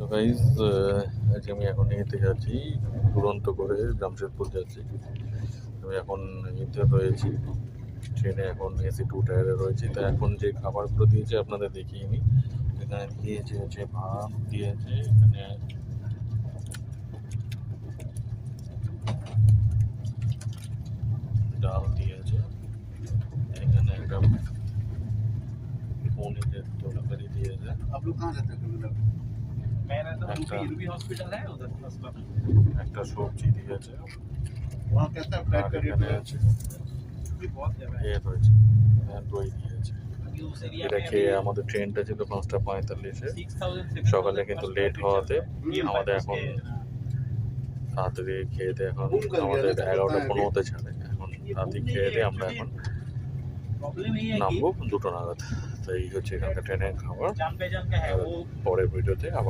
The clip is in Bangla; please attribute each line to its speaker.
Speaker 1: তো গাইজ আজকে আমি এখন এতে যাচ্ছি, দুরন্ত করে জামশেদপুর যাচ্ছি। আমি এখন এতে রয়েছি, ট্রেনে এখন এসি 2 টায়ারে রয়েছি। তো এখন যে খাবারগুলো দিয়েছে আপনাদের দেখিয়ে নিই। এখানে দিয়েছে হচ্ছে ভাত দিয়েছে, এখানে ডাল দিয়েছে, এখানে একটা পনিরের তরকারি দিয়েছে, একটা সবজি দিয়েছে, আর এখানে আছে রয়েছে দই দিয়েছে। এটা খেয়ে আমাদের ট্রেনটা ছিল 5:45-এ। সকালে কিন্তু লেট হওয়াতে আমাদের এখন তাড়াতাড়ি খেয়ে দিয়ে এখন আমাদের 11:15-তে ছাড়ে। এখন তাড়াতাড়ি খেয়ে দিয়ে আমরা এখন নামবো 2টো নাগাদ। তো এই হচ্ছে এখানকার ট্রেনের খাবার। পরের ভিডিওতে আবার